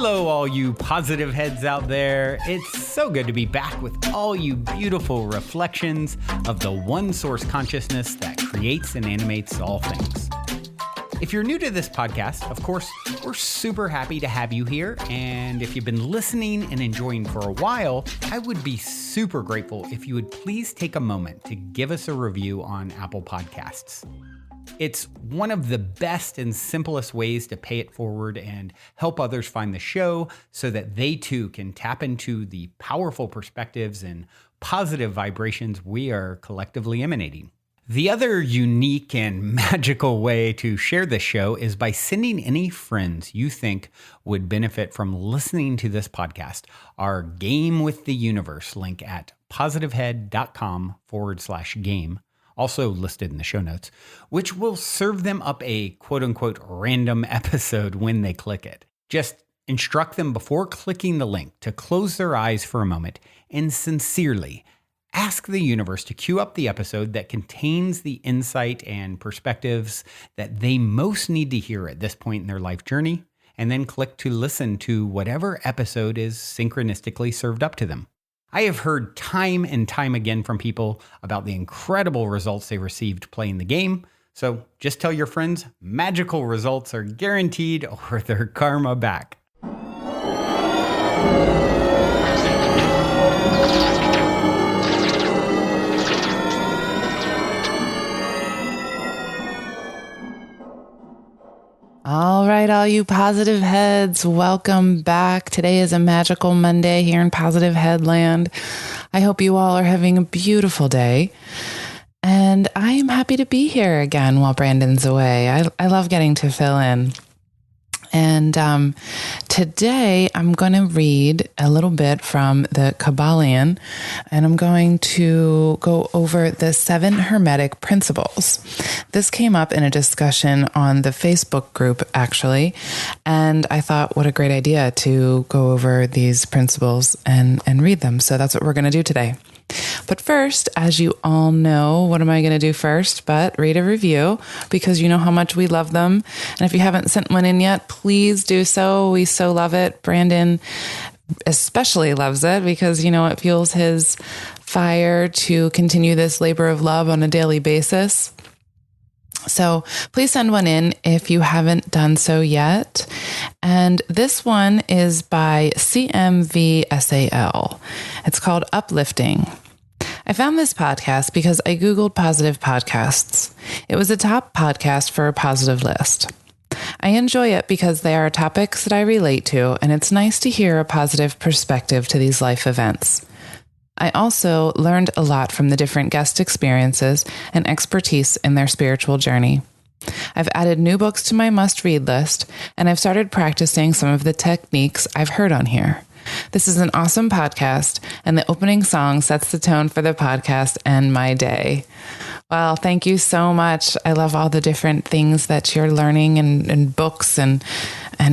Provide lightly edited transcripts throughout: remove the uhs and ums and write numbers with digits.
Hello, all you positive heads out there. It's so good to be back with all you beautiful reflections of the one source consciousness that creates and animates all things. If you're new to this podcast, of course, we're super happy to have you here. And if you've been listening and enjoying for a while, I would be super grateful if you would please take a moment to give us a review on Apple Podcasts. It's one of the best and simplest ways to pay it forward and help others find the show so that they too can tap into the powerful perspectives and positive vibrations we are collectively emanating. The other unique and magical way to share this show is by sending any friends you think would benefit from listening to this podcast our Game with the Universe link at positivehead.com/game. Also listed in the show notes, which will serve them up a quote-unquote random episode when they click it. Just instruct them before clicking the link to close their eyes for a moment and sincerely ask the universe to queue up the episode that contains the insight and perspectives that they most need to hear at this point in their life journey, and then click to listen to whatever episode is synchronistically served up to them. I have heard time and time again from people about the incredible results they received playing the game. So just tell your friends magical results are guaranteed or their karma back. All right, all you positive heads, welcome back. Today is a magical Monday here in Positive Headland. I hope you all are having a beautiful day. And I am happy to be here again while Brandon's away. I love getting to fill in. And today I'm going to read a little bit from the Kybalion, and I'm going to go over the Seven Hermetic Principles. This came up in a discussion on the Facebook group, actually, and I thought, what a great idea to go over these principles and read them. So that's what we're going to do today. But first, as you all know, what am I going to do first but read a review, because you know how much we love them. And if you haven't sent one in yet, please do so. We so love it. Brandon especially loves it because, it fuels his fire to continue this labor of love on a daily basis. So please send one in if you haven't done so yet. And this one is by CMVSAL. It's called Uplifting. I found this podcast because I Googled positive podcasts. It was a top podcast for a positive list. I enjoy it because they are topics that I relate to, and it's nice to hear a positive perspective to these life events. I also learned a lot from the different guest experiences and expertise in their spiritual journey. I've added new books to my must-read list, and I've started practicing some of the techniques I've heard on here. This is an awesome podcast, and the opening song sets the tone for the podcast and my day. Well, thank you so much. I love all the different things that you're learning and books and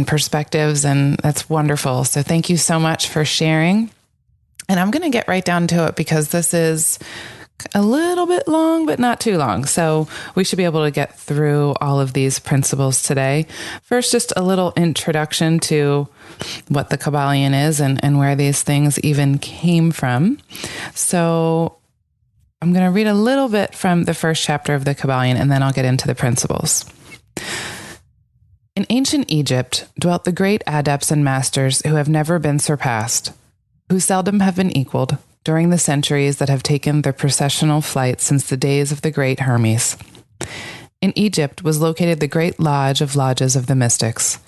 perspectives, and that's wonderful. So thank you so much for sharing. And I'm going to get right down to it because this is a little bit long, but not too long. So we should be able to get through all of these principles today. First, just a little introduction to what the Kybalion is and where these things even came from. So I'm going to read a little bit from the first chapter of the Kybalion, and then I'll get into the principles. In ancient Egypt dwelt the great adepts and masters who have never been surpassed, who seldom have been equaled during the centuries that have taken their processional flight since the days of the great Hermes. In Egypt was located the great lodge of lodges of the mystics.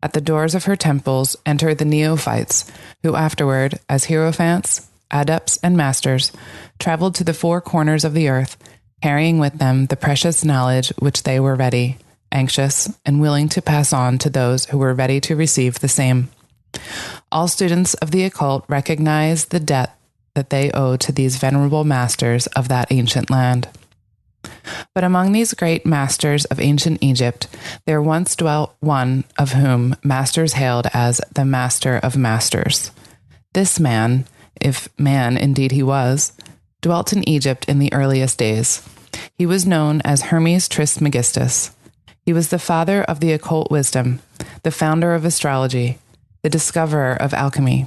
At the doors of her temples entered the neophytes, who afterward, as hierophants, adepts, and masters, traveled to the four corners of the earth, carrying with them the precious knowledge which they were ready, anxious, and willing to pass on to those who were ready to receive the same. All students of the occult recognize the debt that they owe to these venerable masters of that ancient land. But among these great masters of ancient Egypt, there once dwelt one of whom masters hailed as the Master of Masters. This man, if man indeed he was, dwelt in Egypt in the earliest days. He was known as Hermes Trismegistus. He was the father of the occult wisdom, the founder of astrology. the discoverer of alchemy.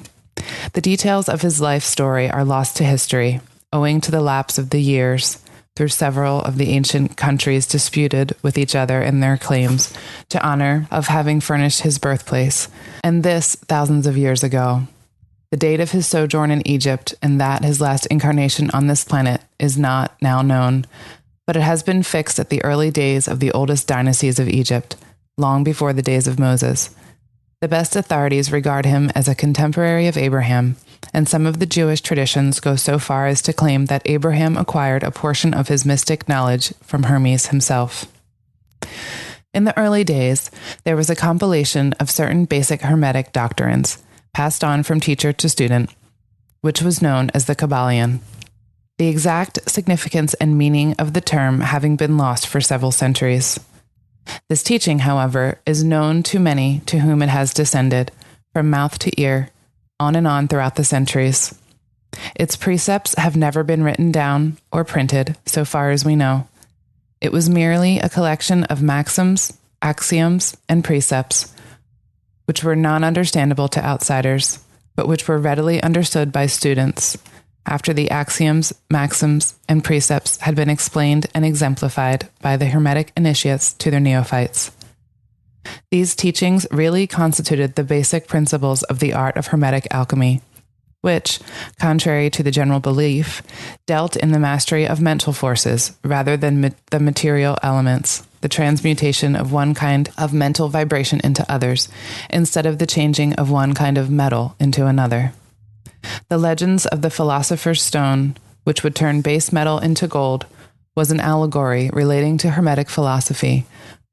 The details of his life story are lost to history, owing to the lapse of the years through several of the ancient countries disputed with each other in their claims to honor of having furnished his birthplace, and this thousands of years ago. The date of his sojourn in Egypt and that his last incarnation on this planet is not now known, but it has been fixed at the early days of the oldest dynasties of Egypt, long before the days of Moses. The best authorities regard him as a contemporary of Abraham, and some of the Jewish traditions go so far as to claim that Abraham acquired a portion of his mystic knowledge from Hermes himself. In the early days, there was a compilation of certain basic Hermetic doctrines, passed on from teacher to student, which was known as the Kybalion. The exact significance and meaning of the term having been lost for several centuries. This teaching, however, is known to many to whom it has descended, from mouth to ear, on and on throughout the centuries. Its precepts have never been written down or printed, so far as we know. It was merely a collection of maxims, axioms, and precepts, which were non-understandable to outsiders, but which were readily understood by students, after the axioms, maxims, and precepts had been explained and exemplified by the Hermetic initiates to their neophytes. These teachings really constituted the basic principles of the art of Hermetic alchemy, which, contrary to the general belief, dealt in the mastery of mental forces rather than the material elements, the transmutation of one kind of mental vibration into others, instead of the changing of one kind of metal into another. The legends of the philosopher's stone, which would turn base metal into gold, was an allegory relating to Hermetic philosophy,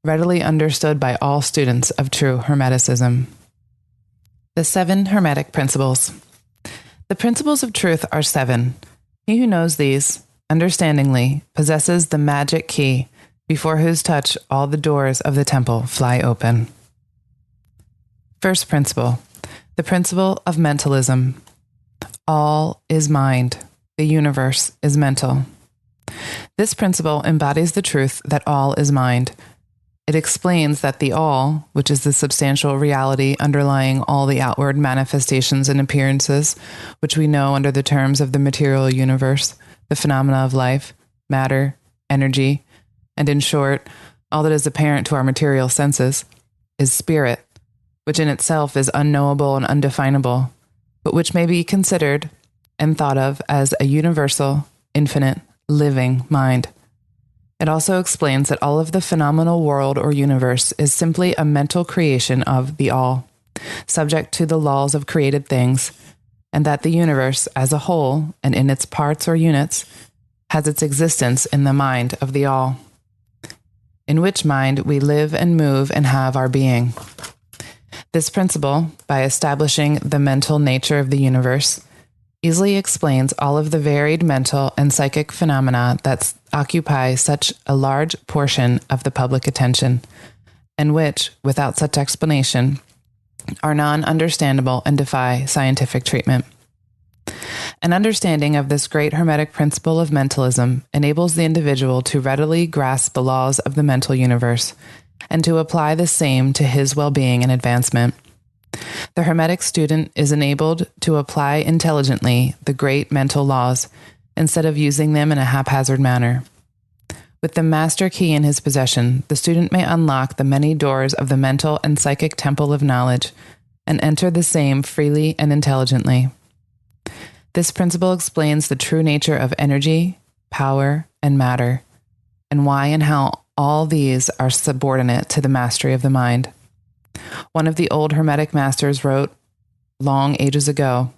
readily understood by all students of true Hermeticism. The Seven Hermetic Principles. The principles of truth are seven. He who knows these, understandingly, possesses the magic key, before whose touch all the doors of the temple fly open. First principle, the principle of mentalism. All is mind. The universe is mental. This principle embodies the truth that all is mind. It explains that the all, which is the substantial reality underlying all the outward manifestations and appearances, which we know under the terms of the material universe, the phenomena of life, matter, energy, and in short, all that is apparent to our material senses, is spirit, which in itself is unknowable and undefinable, but which may be considered and thought of as a universal, infinite, living mind. It also explains that all of the phenomenal world or universe is simply a mental creation of the all, subject to the laws of created things, and that the universe as a whole and in its parts or units has its existence in the mind of the all, in which mind we live and move and have our being. This principle, by establishing the mental nature of the universe, easily explains all of the varied mental and psychic phenomena that occupy such a large portion of the public attention, and which, without such explanation, are non-understandable and defy scientific treatment. An understanding of this great Hermetic principle of mentalism enables the individual to readily grasp the laws of the mental universe, and to apply the same to his well-being and advancement. The Hermetic student is enabled to apply intelligently the great mental laws, instead of using them in a haphazard manner. With the master key in his possession, the student may unlock the many doors of the mental and psychic temple of knowledge, and enter the same freely and intelligently. This principle explains the true nature of energy, power, and matter, and why and how all these are subordinate to the mastery of the mind. One of the old Hermetic masters wrote, long ages ago,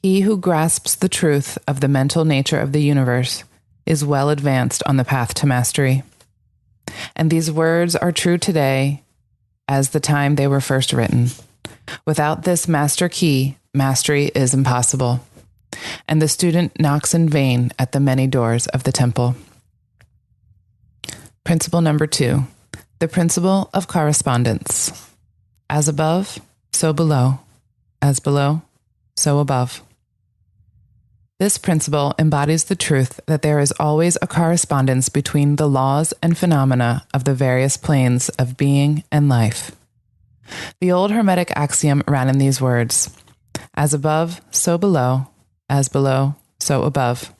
"He who grasps the truth of the mental nature of the universe is well advanced on the path to mastery." And these words are true today as the time they were first written. Without this master key, mastery is impossible, and the student knocks in vain at the many doors of the temple. Principle number 2, the principle of correspondence. As above, so below. As below, so above. This principle embodies the truth that there is always a correspondence between the laws and phenomena of the various planes of being and life. The old Hermetic axiom ran in these words: as above, so below, as below, so above.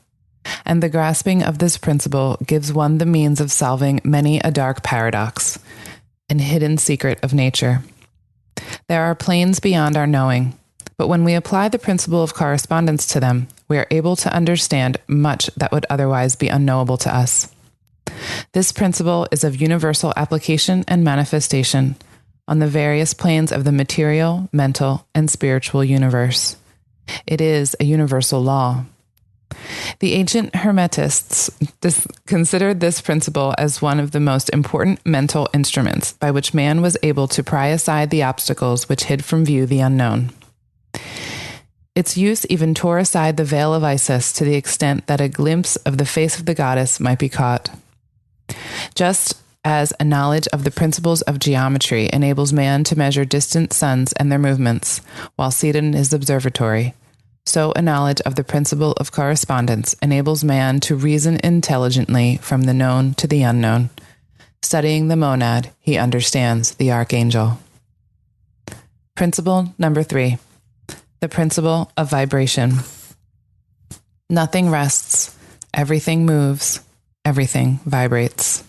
And the grasping of this principle gives one the means of solving many a dark paradox, an hidden secret of nature. There are planes beyond our knowing, but when we apply the principle of correspondence to them, we are able to understand much that would otherwise be unknowable to us. This principle is of universal application and manifestation on the various planes of the material, mental, and spiritual universe. It is a universal law. The ancient Hermetists considered this principle as one of the most important mental instruments by which man was able to pry aside the obstacles which hid from view the unknown. Its use even tore aside the veil of Isis to the extent that a glimpse of the face of the goddess might be caught. Just as a knowledge of the principles of geometry enables man to measure distant suns and their movements while seated in his observatory, so a knowledge of the principle of correspondence enables man to reason intelligently from the known to the unknown. Studying the monad, he understands the archangel. Principle number 3. The principle of vibration. Nothing rests, everything moves, everything vibrates.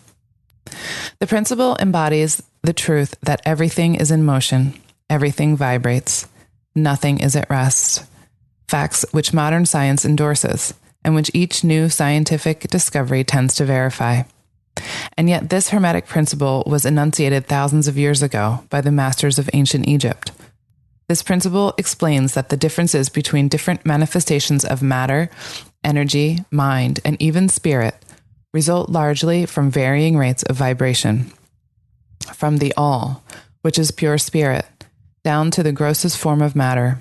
The principle embodies the truth that everything is in motion, everything vibrates, nothing is at rest. Facts which modern science endorses, and which each new scientific discovery tends to verify. And yet this Hermetic principle was enunciated thousands of years ago by the masters of ancient Egypt. This principle explains that the differences between different manifestations of matter, energy, mind, and even spirit result largely from varying rates of vibration. From the all, which is pure spirit, down to the grossest form of matter,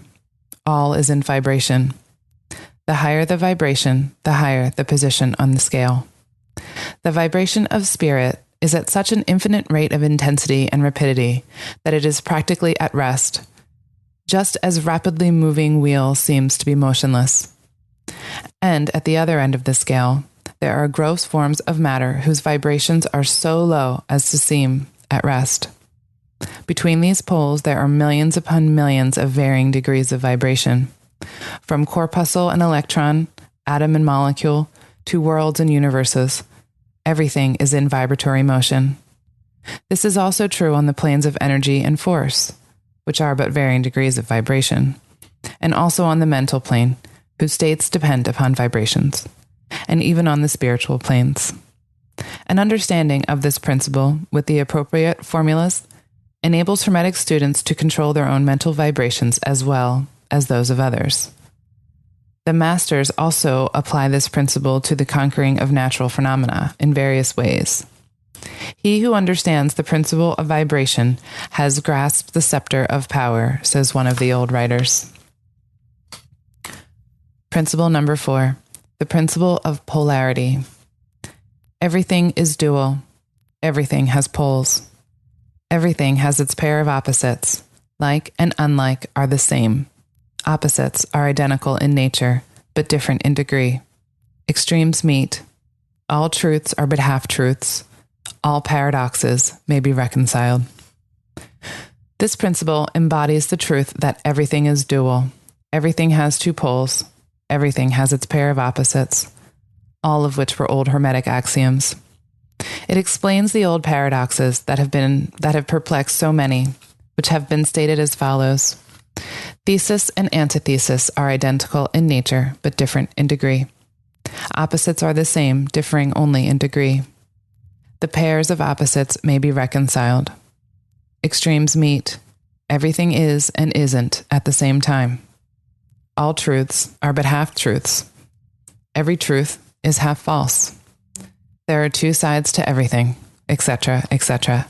all is in vibration. The higher the vibration, the higher the position on the scale. The vibration of spirit is at such an infinite rate of intensity and rapidity that it is practically at rest, just as rapidly moving wheel seems to be motionless. And at the other end of the scale, there are gross forms of matter whose vibrations are so low as to seem at rest. Between these poles, there are millions upon millions of varying degrees of vibration, from corpuscle and electron, atom and molecule, to worlds and universes. Everything is in vibratory motion. This is also true on the planes of energy and force, which are but varying degrees of vibration, and also on the mental plane, whose states depend upon vibrations, and even on the spiritual planes. An understanding of this principle with the appropriate formulas enables Hermetic students to control their own mental vibrations as well as those of others. The masters also apply this principle to the conquering of natural phenomena in various ways. He who understands the principle of vibration has grasped the scepter of power, says one of the old writers. Principle number 4, the principle of polarity. Everything is dual. Everything has poles. Everything has its pair of opposites. Like and unlike are the same. Opposites are identical in nature, but different in degree. Extremes meet. All truths are but half-truths. All paradoxes may be reconciled. This principle embodies the truth that everything is dual. Everything has two poles. Everything has its pair of opposites, all of which were old Hermetic axioms. It explains the old paradoxes that have perplexed so many, which have been stated as follows. Thesis and antithesis are identical in nature, but different in degree. Opposites are the same, differing only in degree. The pairs of opposites may be reconciled. Extremes meet. Everything is and isn't at the same time. All truths are but half-truths. Every truth is half false. There are two sides to everything, etc., etc.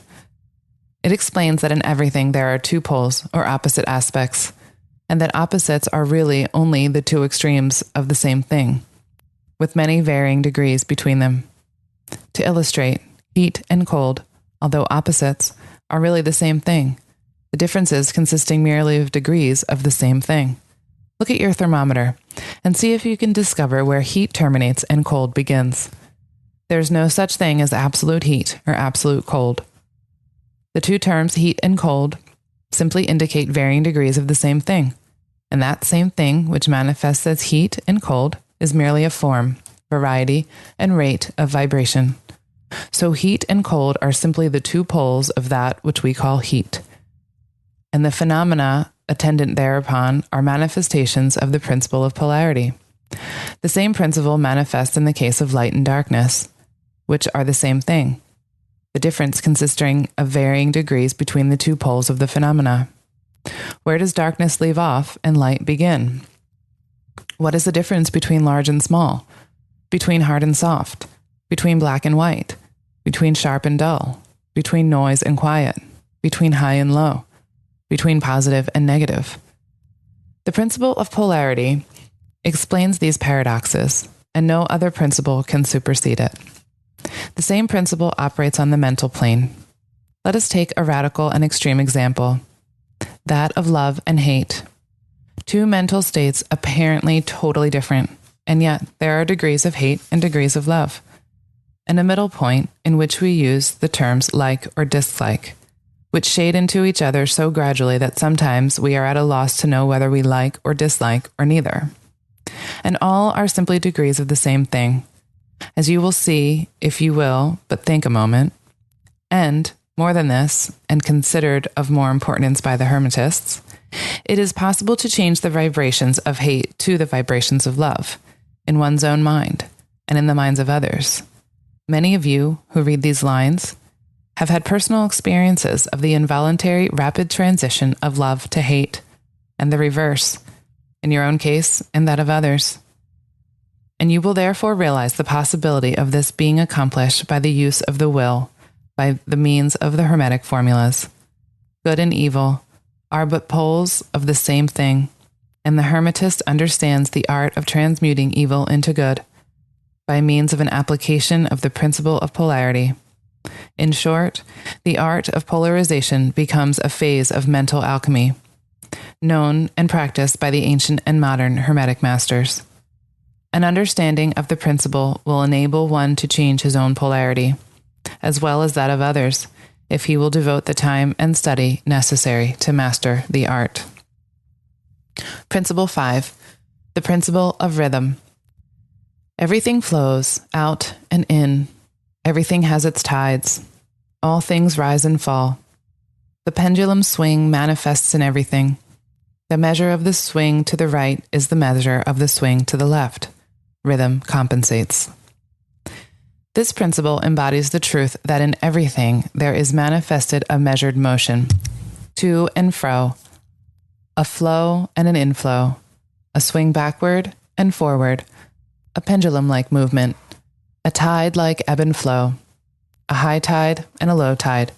It explains that in everything there are two poles or opposite aspects, and that opposites are really only the two extremes of the same thing, with many varying degrees between them. To illustrate, heat and cold, although opposites, are really the same thing, the differences consisting merely of degrees of the same thing. Look at your thermometer and see if you can discover where heat terminates and cold begins. There's no such thing as absolute heat or absolute cold. The two terms heat and cold simply indicate varying degrees of the same thing. And that same thing, which manifests as heat and cold, is merely a form, variety, and rate of vibration. So heat and cold are simply the two poles of that which we call heat. And the phenomena attendant thereupon are manifestations of the principle of polarity. The same principle manifests in the case of light and darkness, which are the same thing, the difference consisting of varying degrees between the two poles of the phenomena. Where does darkness leave off and light begin? What is the difference between large and small, between hard and soft, between black and white, between sharp and dull, between noise and quiet, between high and low, between positive and negative? The principle of polarity explains these paradoxes, and no other principle can supersede it. The same principle operates on the mental plane. Let us take a radical and extreme example, that of love and hate. Two mental states apparently totally different, and yet there are degrees of hate and degrees of love, and a middle point in which we use the terms like or dislike, which shade into each other so gradually that sometimes we are at a loss to know whether we like or dislike or neither. And all are simply degrees of the same thing, as you will see if you will but think a moment. And, more than this, and considered of more importance by the Hermetists, it is possible to change the vibrations of hate to the vibrations of love, in one's own mind, and in the minds of others. Many of you who read these lines have had personal experiences of the involuntary rapid transition of love to hate, and the reverse, in your own case and that of others. And you will therefore realize the possibility of this being accomplished by the use of the will, by the means of the Hermetic formulas. Good and evil are but poles of the same thing, and the Hermetist understands the art of transmuting evil into good by means of an application of the principle of polarity. In short, the art of polarization becomes a phase of mental alchemy, known and practiced by the ancient and modern Hermetic masters. An understanding of the principle will enable one to change his own polarity, as well as that of others, if he will devote the time and study necessary to master the art. Principle 5. The principle of rhythm. Everything flows out and in. Everything has its tides. All things rise and fall. The pendulum swing manifests in everything. The measure of the swing to the right is the measure of the swing to the left. Rhythm compensates. This principle embodies the truth that in everything there is manifested a measured motion, to and fro, a flow and an inflow, a swing backward and forward, a pendulum-like movement, a tide like ebb and flow, a high tide and a low tide.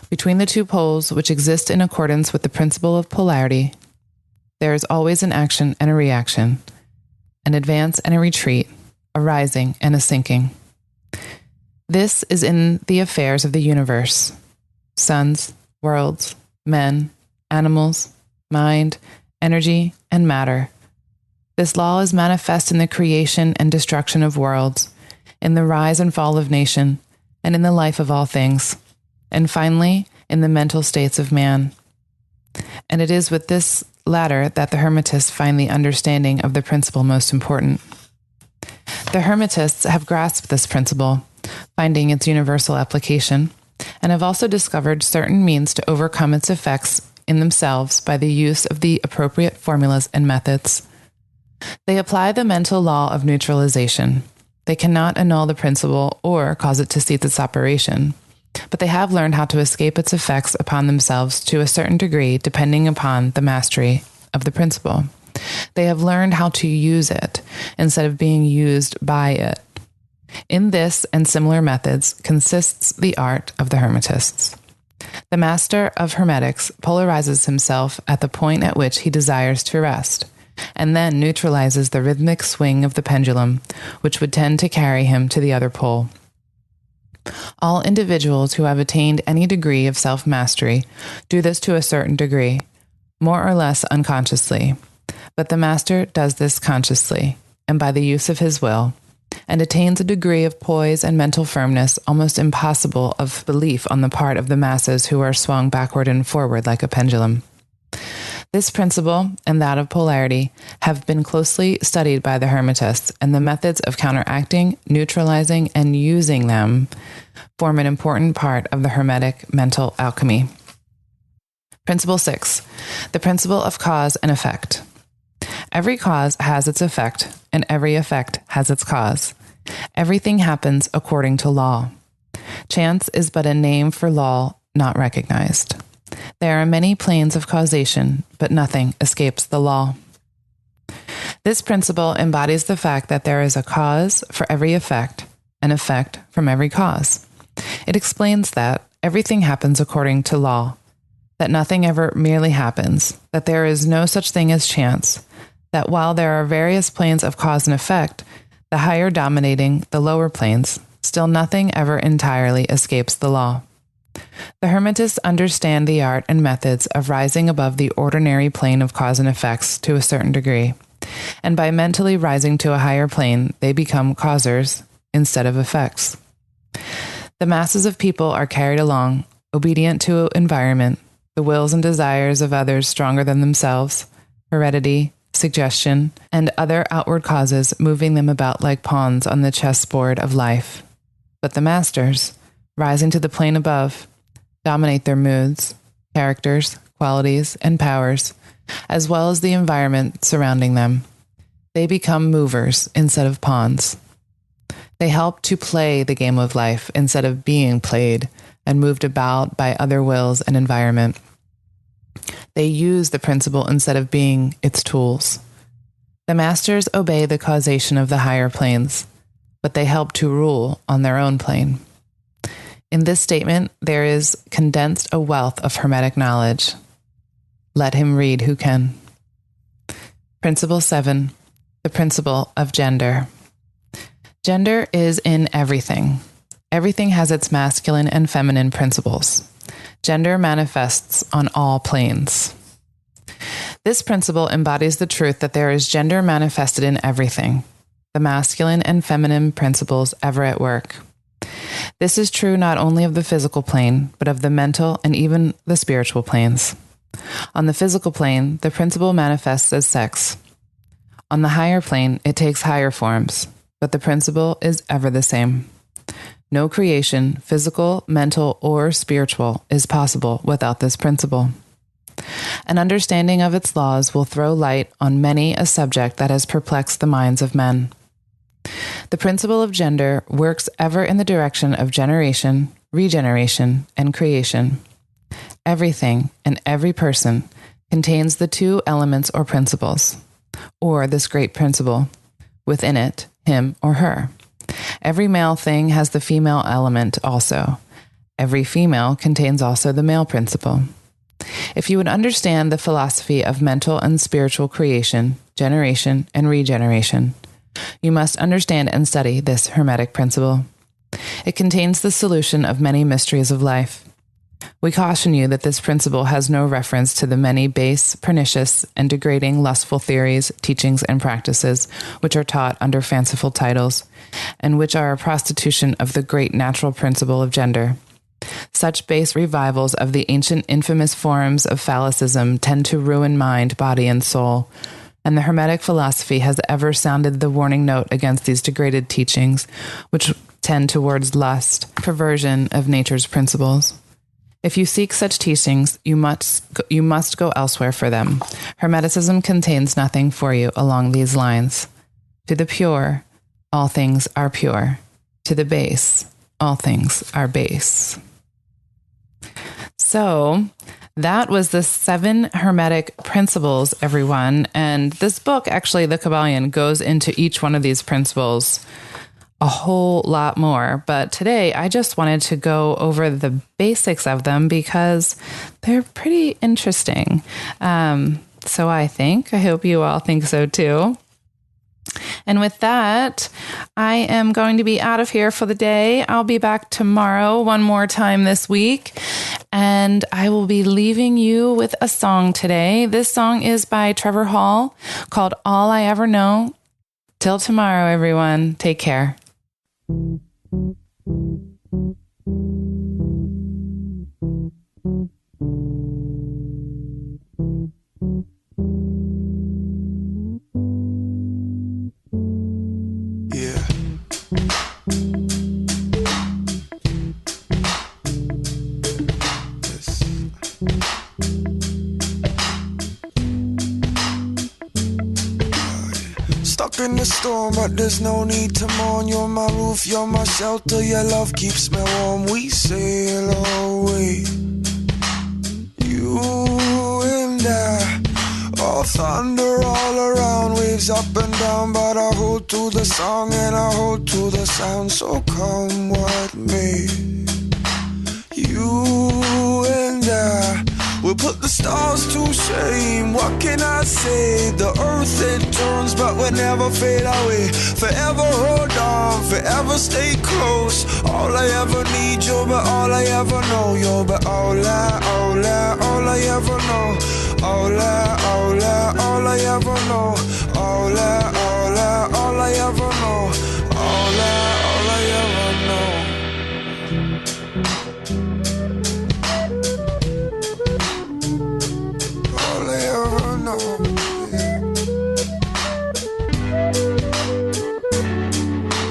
Between the two poles, which exist in accordance with the principle of polarity, there is always an action and a reaction, an advance and a retreat, a rising and a sinking. This is in the affairs of the universe, suns, worlds, men, animals, mind, energy, and matter. This law is manifest in the creation and destruction of worlds, in the rise and fall of nation, and in the life of all things, and finally, in the mental states of man. And it is with this latter that the Hermetists find the understanding of the principle most important. The Hermetists have grasped this principle, finding its universal application, and have also discovered certain means to overcome its effects in themselves by the use of the appropriate formulas and methods. They apply the mental law of neutralization. They cannot annul the principle or cause it to cease its operation, but they have learned how to escape its effects upon themselves to a certain degree depending upon the mastery of the principle. They have learned how to use it instead of being used by it. In this and similar methods consists the art of the Hermetists. The master of Hermetics polarizes himself at the point at which he desires to rest, and then neutralizes the rhythmic swing of the pendulum, which would tend to carry him to the other pole. All individuals who have attained any degree of self-mastery do this to a certain degree, more or less unconsciously, but the master does this consciously, and by the use of his will, and attains a degree of poise and mental firmness almost impossible of belief on the part of the masses who are swung backward and forward like a pendulum. This principle and that of polarity have been closely studied by the Hermetists, and the methods of counteracting, neutralizing, and using them form an important part of the Hermetic mental alchemy. Principle 6, the principle of cause and effect. Every cause has its effect, and every effect has its cause. Everything happens according to law. Chance is but a name for law not recognized. There are many planes of causation, but nothing escapes the law. This principle embodies the fact that there is a cause for every effect, an effect from every cause. It explains that everything happens according to law, that nothing ever merely happens, that there is no such thing as chance, that while there are various planes of cause and effect, the higher dominating the lower planes, still nothing ever entirely escapes the law. The Hermetists understand the art and methods of rising above the ordinary plane of cause and effects to a certain degree, and by mentally rising to a higher plane, they become causers instead of effects. The masses of people are carried along, obedient to environment, the wills and desires of others stronger than themselves, heredity, suggestion, and other outward causes moving them about like pawns on the chessboard of life. But the masters, rising to the plane above, dominate their moods, characters, qualities, and powers, as well as the environment surrounding them. They become movers instead of pawns. They help to play the game of life instead of being played and moved about by other wills and environment. They use the principle instead of being its tools. The masters obey the causation of the higher planes, but they help to rule on their own plane. In this statement, there is condensed a wealth of Hermetic knowledge. Let him read who can. Principle 7, the principle of gender. Gender is in everything. Everything has its masculine and feminine principles. Gender manifests on all planes. This principle embodies the truth that there is gender manifested in everything, the masculine and feminine principles ever at work. This is true not only of the physical plane, but of the mental and even the spiritual planes. On the physical plane, the principle manifests as sex. On the higher plane, it takes higher forms, but the principle is ever the same. No creation, physical, mental, or spiritual, is possible without this principle. An understanding of its laws will throw light on many a subject that has perplexed the minds of men. The principle of gender works ever in the direction of generation, regeneration, and creation. Everything and every person contains the two elements or principles, or this great principle, within it, him or her. Every male thing has the female element also. Every female contains also the male principle. If you would understand the philosophy of mental and spiritual creation, generation, and regeneration, you must understand and study this Hermetic principle. It contains the solution of many mysteries of life. We caution you that this principle has no reference to the many base, pernicious, and degrading lustful theories, teachings, and practices which are taught under fanciful titles, and which are a prostitution of the great natural principle of gender. Such base revivals of the ancient infamous forms of phallicism tend to ruin mind, body, and soul, and the Hermetic philosophy has ever sounded the warning note against these degraded teachings, which tend towards lust, perversion of nature's principles. If you seek such teachings, you must go elsewhere for them. Hermeticism contains nothing for you along these lines. To the pure, all things are pure. To the base, all things are base. So that was the 7 Hermetic Principles, everyone. And this book, actually, the Kybalion, goes into each one of these principles a whole lot more. But today, I just wanted to go over the basics of them because they're pretty interesting. So I hope you all think so too. And with that, I am going to be out of here for the day. I'll be back tomorrow one more time this week, and I will be leaving you with a song today. This song is by Trevor Hall called All I Ever Know. Till tomorrow, everyone. Take care. Stuck in the storm, but there's no need to mourn. You're my roof, you're my shelter. Your love keeps me warm. We sail away, you and I. All thunder all around, waves up and down, but I hold to the song and I hold to the sound. So come what may, you and I will put the stars to shame. What can I say? The earth it turns, but will never fade away. Forever hold on, forever stay close. All I ever need, you'll be all I ever know. You'll be all I ever know. All I ever know. All I ever know. All I ever know. All I ever know.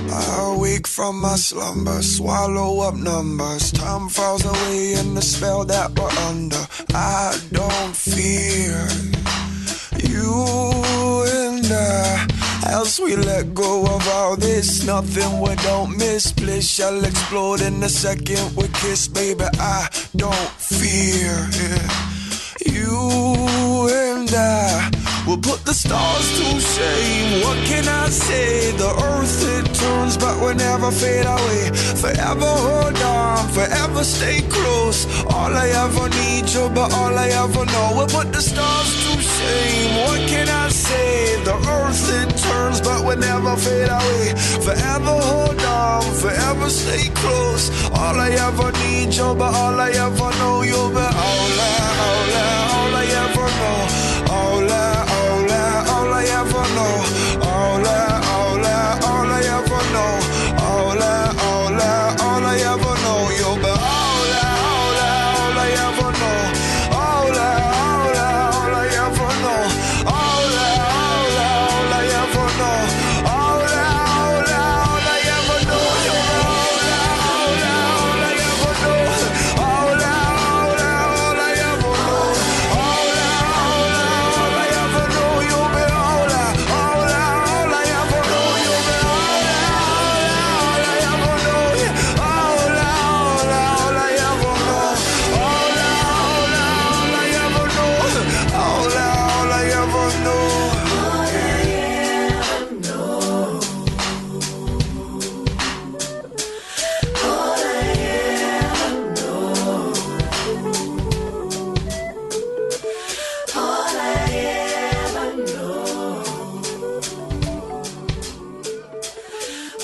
I wake from my slumber, swallow up numbers. Time falls away in the spell that we're under. I don't fear you and I. As we let go of all this, nothing we don't miss. Bliss shall explode in a second we kiss. Baby, I don't fear you and I will put the stars to shame. What can I say? The earth it turns, but will never fade away. Forever hold on, forever stay close. All I ever need, you, but all I ever know. We'll put the stars to shame. What can I say? The earth it turns, but will never fade away. Forever hold on, forever stay close. All I ever need, you, but all I ever know. You'll be all I ever know. All I ever know. All I ever know. All I ever know. You'll be all I ever know. All I ever know. All I ever know. All I ever know. You'll be all I ever know. All I ever know. All I ever know. You'll be all I ever know. You'll be all I ever know. All I ever know. All I ever know.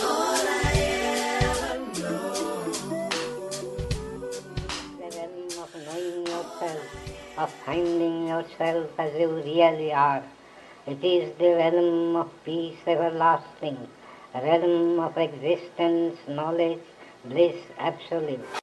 All I ever know. Of finding yourself as you really are. It is the realm of peace everlasting, a realm of existence, knowledge, bliss absolute.